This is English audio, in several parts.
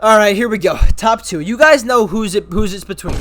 Alright, here we go. Top 2. You guys know who's it's between.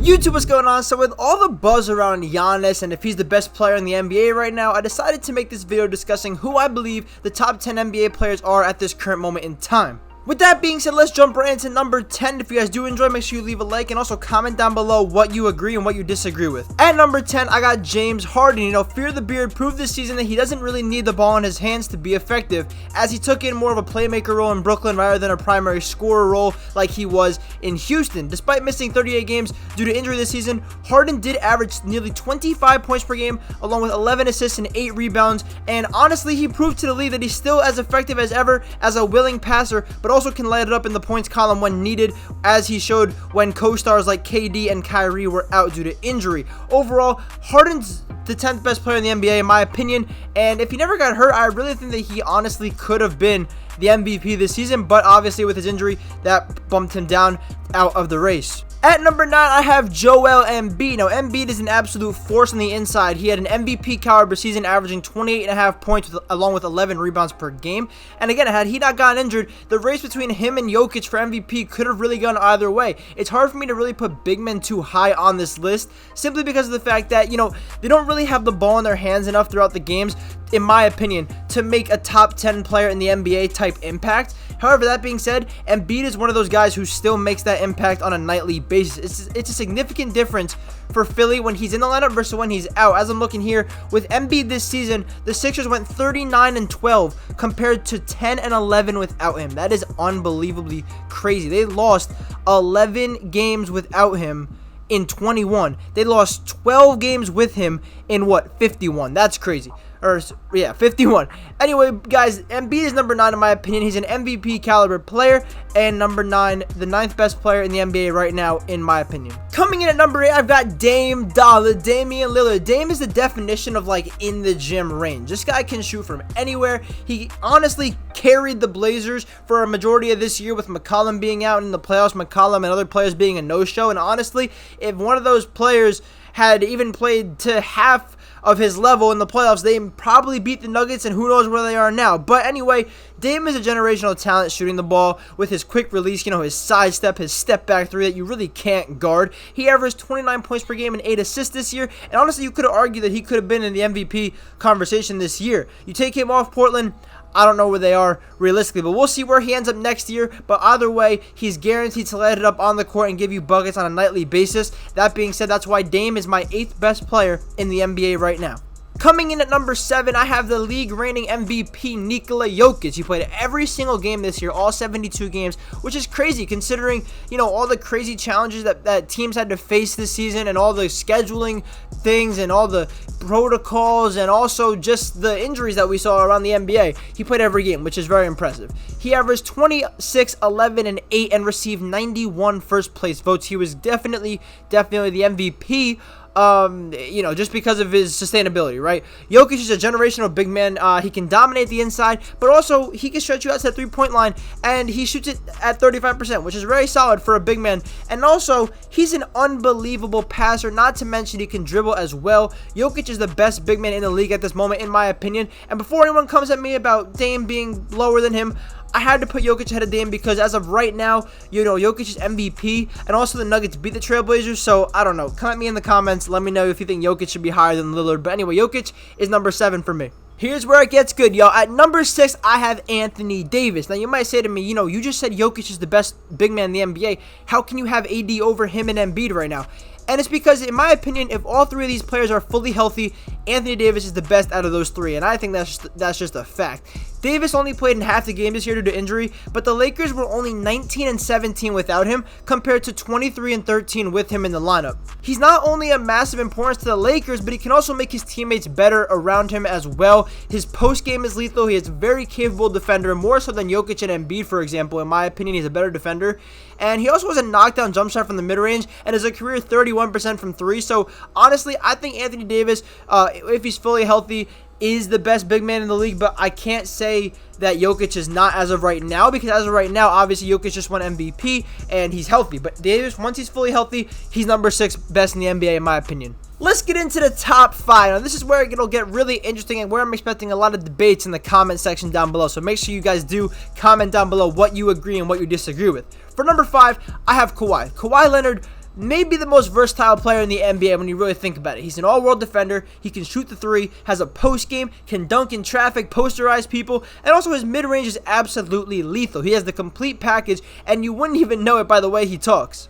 YouTube, what's going on? So with all the buzz around Giannis and if he's the best player in the NBA right now, I decided to make this video discussing who I believe the top 10 NBA players are at this current moment in time. With that being said, let's jump right into number 10. If you guys do enjoy, make sure you leave a like and also comment down below what you agree and what you disagree with. At number 10, I got James Harden. You know, Fear the Beard proved this season that he doesn't really need the ball in his hands to be effective, as he took in more of a playmaker role in Brooklyn rather than a primary scorer role like he was in Houston. Despite missing 38 games due to injury this season, Harden did average nearly 25 points per game, along with 11 assists and 8 rebounds, and honestly, he proved to the league that he's still as effective as ever as a willing passer, but also can light it up in the points column when needed, as he showed when co-stars like KD and Kyrie were out due to injury. Overall, Harden's the 10th best player in the NBA in my opinion, and if he never got hurt, I really think that he honestly could have been the MVP this season, but obviously with his injury, that bumped him down out of the race. At number 9, I have Joel Embiid. Now, Embiid is an absolute force on the inside. He had an MVP caliber season, averaging 28.5 points along with 11 rebounds per game. And again, had he not gotten injured, the race between him and Jokic for MVP could have really gone either way. It's hard for me to really put big men too high on this list, simply because of the fact that, you know, they don't really have the ball in their hands enough throughout the games, in my opinion, to make a top 10 player in the NBA type impact. However, that being said, Embiid is one of those guys who still makes that impact on a nightly basis. It's a significant difference for Philly when he's in the lineup versus when he's out. As I'm looking here, with Embiid this season, the Sixers went 39-12 compared to 10-11 without him. That is unbelievably crazy. They lost 11 games without him in 21. They lost 12 games with him in 51. That's crazy. Or yeah, 51. Anyway, guys, Embiid is number 9 in my opinion. He's an MVP caliber player, and number 9, the 9th best player in the NBA right now in my opinion. Coming in at number 8, I've got Damian Lillard. Dame is the definition of like in the gym range. This guy can shoot from anywhere. He honestly carried the Blazers for a majority of this year, with McCollum being out in the playoffs, McCollum and other players being a no-show. And honestly, if one of those players had even played to half of his level in the playoffs, they probably beat the Nuggets, and who knows where they are now. But anyway, Dame is a generational talent shooting the ball with his quick release, you know, his sidestep, his step back three that you really can't guard. He averaged 29 points per game and 8 assists this year, and honestly, you could argue that he could have been in the MVP conversation this year. You take him off Portland, I don't know where they are realistically, but we'll see where he ends up next year. But either way, he's guaranteed to light it up on the court and give you buckets on a nightly basis. That being said, that's why Dame is my 8th best player in the NBA right now. Coming in at number 7, I have the league reigning MVP, Nikola Jokic. He played every single game this year, all 72 games, which is crazy considering, you know, all the crazy challenges that teams had to face this season, and all the scheduling things and all the protocols, and also just the injuries that we saw around the NBA. He played every game, which is very impressive. He averaged 26, 11, and 8 and received 91 first place votes. He was definitely the MVP. You know, just because of his sustainability, right? Jokic is a generational big man. He can dominate the inside, but also he can stretch you out to the three-point line, and he shoots it at 35%, which is very solid for a big man. And also, he's an unbelievable passer, not to mention he can dribble as well. Jokic is the best big man in the league at this moment, in my opinion. And before anyone comes at me about Dame being lower than him, I had to put Jokic ahead of Dame because as of right now, you know, Jokic is MVP, and also the Nuggets beat the Trailblazers, so I don't know. Come at me in the comments. Let me know if you think Jokic should be higher than Lillard. But anyway, Jokic is number 7 for me. Here's where it gets good, y'all. At number 6, I have Anthony Davis. Now, you might say to me, you know, you just said Jokic is the best big man in the NBA. How can you have AD over him and Embiid right now? And it's because, in my opinion, if all 3 of these players are fully healthy, Anthony Davis is the best out of those 3, and I think that's just a fact. Davis only played in half the game this year due to injury, but the Lakers were only 19-17 without him compared to 23-13 with him in the lineup. He's not only a massive importance to the Lakers, but he can also make his teammates better around him as well. His post game is lethal. He is a very capable defender, more so than Jokic and Embiid, for example. In my opinion, he's a better defender. And he also has a knockdown jump shot from the mid-range and is a career 31% from 3. So honestly, I think Anthony Davis, if he's fully healthy, is the best big man in the league, but I can't say that Jokic is not as of right now, because as of right now, obviously Jokic just won MVP and he's healthy. But Davis, once he's fully healthy, he's number 6 best in the NBA in my opinion. let's get into the top 5. Now, this is where it'll get really interesting and where I'm expecting a lot of debates in the comment section down below. So make sure you guys do comment down below what you agree and what you disagree with. For number 5, I have Kawhi. Kawhi Leonard, maybe the most versatile player in the NBA when you really think about it. He's an all-world defender. He can shoot the three, has a post game, can dunk in traffic, posterize people, and also his mid-range is absolutely lethal. He has the complete package, and you wouldn't even know it by the way he talks.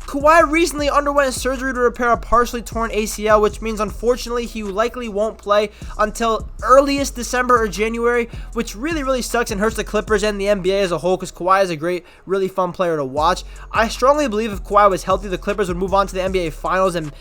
Kawhi recently underwent surgery to repair a partially torn ACL, which means unfortunately he likely won't play until earliest December or January, which really sucks and hurts the Clippers and the NBA as a whole because Kawhi is a great, really fun player to watch. I strongly believe if Kawhi was healthy, the Clippers would move on to the NBA Finals and,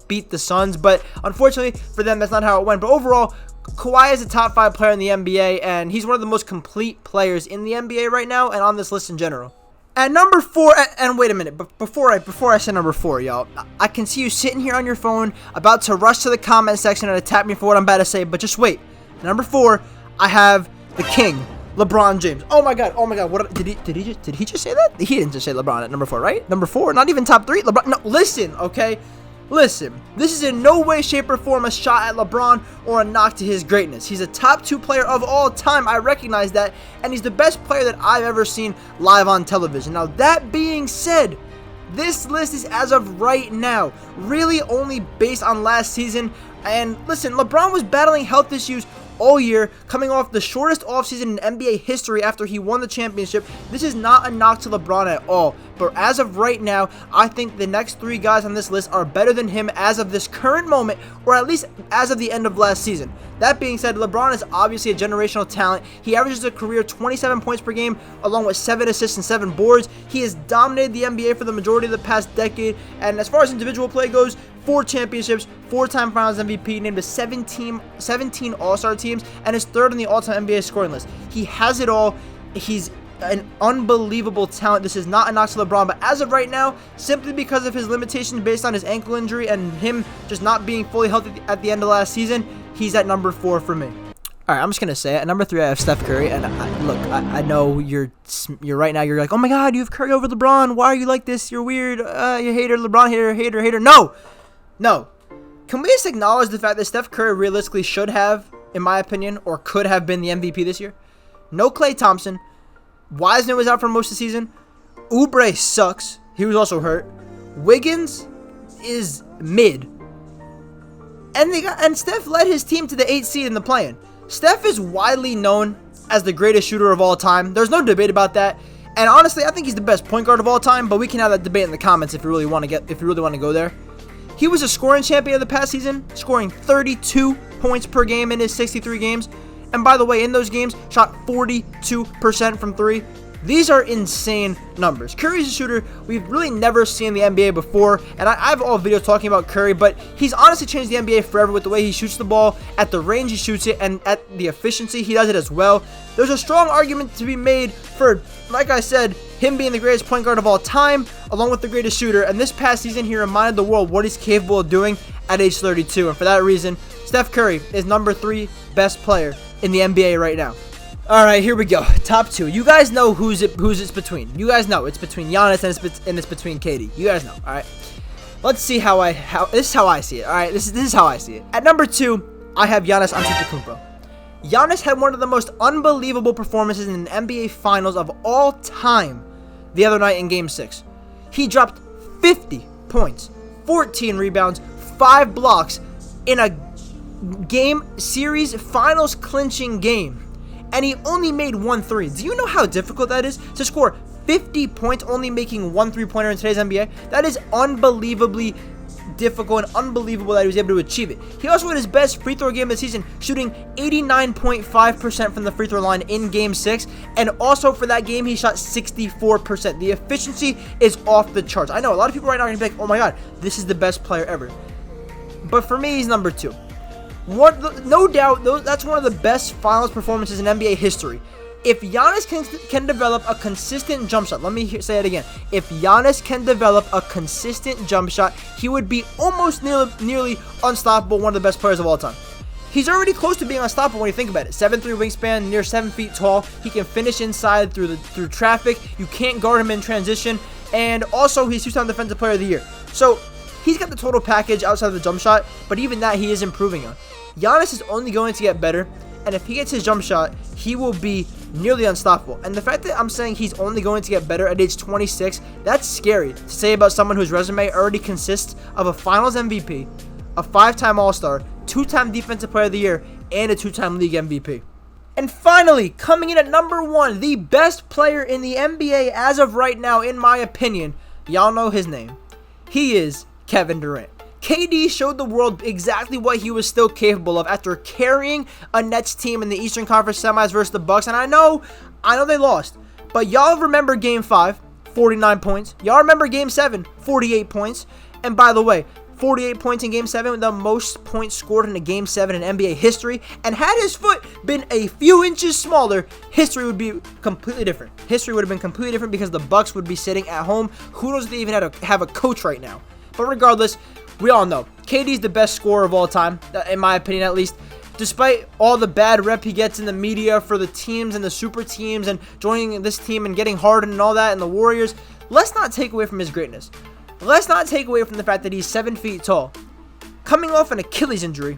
beat the Suns, but unfortunately for them, that's not how it went. But overall, Kawhi is a top 5 player in the NBA, and he's one of the most complete players in the NBA right now and on this list in general. At number 4, and wait a minute, but before I say number 4, y'all, I can see you sitting here on your phone, about to rush to the comment section and attack me for what I'm about to say, but just wait. At number 4, I have the King, LeBron James. Oh my God, what did he just say that? He didn't just say LeBron at number 4, right? Number 4, not even top 3. LeBron, no, listen, okay? Listen, this is in no way, shape, or form a shot at LeBron or a knock to his greatness. He's a top 2 player of all time. I recognize that, and he's the best player that I've ever seen live on television. Now, that being said, this list is, as of right now, really only based on last season. And listen, LeBron was battling health issues all year, coming off the shortest offseason in NBA history after he won the championship. This is not a knock to LeBron at all, but as of right now, I think the next 3 guys on this list are better than him as of this current moment, or at least as of the end of last season. That being said, LeBron is obviously a generational talent. He averages a career 27 points per game, along with 7 assists and 7 boards. He has dominated the NBA for the majority of the past decade, and as far as individual play goes, 4 championships, 4-time Finals MVP, named to 17 All-Star teams, and is 3rd on the all-time NBA scoring list. He has it all. He's an unbelievable talent. This is not a knock to LeBron, but as of right now, simply because of his limitations based on his ankle injury and him just not being fully healthy at the end of last season, he's at number 4 for me. All right, I'm just going to say it. At number 3, I have Steph Curry, and I know you're right now, you're like, oh my God, you have Curry over LeBron. Why are you like this? You're weird. You hater, LeBron hater. No. Can we just acknowledge the fact that Steph Curry realistically should have, in my opinion, or could have been the MVP this year? No Klay Thompson. Wiseman was out for most of the season. Oubre sucks. He was also hurt. Wiggins is mid. And Steph led his team to the 8th seed in the play-in. Steph is widely known as the greatest shooter of all time. There's no debate about that. And honestly, I think he's the best point guard of all time, but we can have that debate in the comments if you really want to go there. He was a scoring champion of the past season, scoring 32 points per game in his 63 games. And by the way, in those games, shot 42% from 3. These are insane numbers. Curry's a shooter we've really never seen in the NBA before, and I have all videos talking about Curry, but he's honestly changed the NBA forever with the way he shoots the ball, at the range he shoots it, and at the efficiency he does it as well. There's a strong argument to be made for, like I said, him being the greatest point guard of all time, along with the greatest shooter, and this past season he reminded the world what he's capable of doing at age 32, and for that reason, Steph Curry is number 3 best player in the NBA right now. All right, here we go. Top 2. You guys know who's it's between. You guys know it's between Giannis and it's between KD. You guys know. All right. Let's see this is how I see it. All right, this is how I see it. At number 2, I have Giannis Antetokounmpo. Giannis had one of the most unbelievable performances in an NBA Finals of all time the other night in Game 6. He dropped 50 points, 14 rebounds, 5 blocks in a game series finals clinching game. And he only made 1 3. Do you know how difficult that is to score 50 points only making 1 3-pointer in today's NBA? That is unbelievably difficult and unbelievable that he was able to achieve it. He also had his best free throw game of the season, shooting 89.5% from the free throw line in Game 6, and also for that game he shot 64%. The efficiency is off the charts. I know a lot of people right now are going to be like, oh my God, this is the best player ever. But for me, he's number 2. No doubt, that's one of the best finals performances in NBA history. If Giannis can develop a consistent jump shot, let me say it again. If Giannis can develop a consistent jump shot, he would be almost nearly unstoppable, one of the best players of all time. He's already close to being unstoppable when you think about it. 7'3" wingspan, near 7 feet tall. He can finish inside through traffic. You can't guard him in transition. And also, he's 2-time Defensive Player of the Year. So, he's got the total package outside of the jump shot, but even that he is improving on. Giannis is only going to get better, and if he gets his jump shot, he will be nearly unstoppable. And the fact that I'm saying he's only going to get better at age 26, that's scary to say about someone whose resume already consists of a Finals MVP, a 5-time All-Star, 2-time Defensive Player of the Year, and a 2-time League MVP. And finally, coming in at number 1, the best player in the NBA as of right now, in my opinion, y'all know his name. He is Kevin Durant. KD showed the world exactly what he was still capable of after carrying a Nets team in the Eastern Conference Semis versus the Bucks. And I know they lost, but y'all remember Game 5, 49 points. Y'all remember Game 7, 48 points. And by the way, 48 points in Game 7, the most points scored in a Game 7 in NBA history. And had his foot been a few inches smaller, history would be completely different. History would have been completely different because the Bucks would be sitting at home. Who knows if they even have a coach right now. But regardless, we all know KD's the best scorer of all time, in my opinion at least. Despite all the bad rep he gets in the media for the teams and the super teams and joining this team and getting Harden and all that and the Warriors, let's not take away from his greatness. Let's not take away from the fact that he's 7 feet tall, coming off an Achilles injury,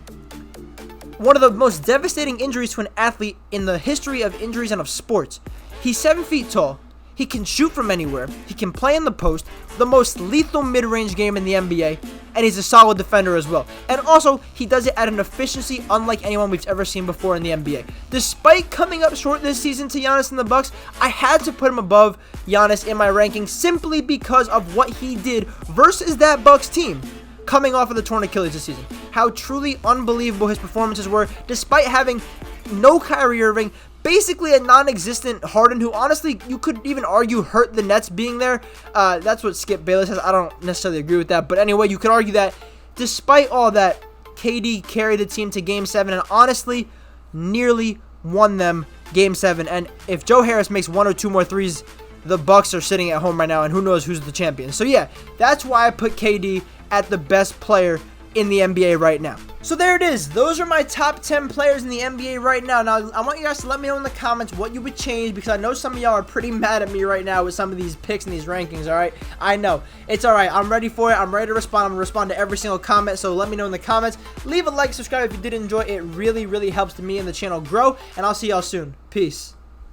one of the most devastating injuries to an athlete in the history of injuries and of sports. He's 7 feet tall. He can shoot from anywhere. He can play in the post, the most lethal mid-range game in the NBA, and he's a solid defender as well. And also, he does it at an efficiency unlike anyone we've ever seen before in the NBA. Despite coming up short this season to Giannis and the Bucks, I had to put him above Giannis in my ranking simply because of what he did versus that Bucks team coming off of the torn Achilles this season. How truly unbelievable his performances were, despite having no Kyrie Irving, basically a non-existent Harden, who honestly you could even argue hurt the Nets being there. That's what Skip Bayless says. I don't necessarily agree with that, but anyway, you could argue that despite all that, KD carried the team to Game 7 and honestly nearly won them Game 7. And if Joe Harris makes 1 or 2 more threes, the Bucks are sitting at home right now, and who knows who's the champion. So yeah, that's why I put KD at the best player in the NBA right now. So there it is. Those are my top 10 players in the NBA right now. Now, I want you guys to let me know in the comments what you would change, because I know some of y'all are pretty mad at me right now with some of these picks and these rankings, alright? I know. It's alright. I'm ready for it. I'm ready to respond. I'm going to respond to every single comment, so let me know in the comments. Leave a like, subscribe if you did enjoy. It really, really helps me and the channel grow, and I'll see y'all soon. Peace.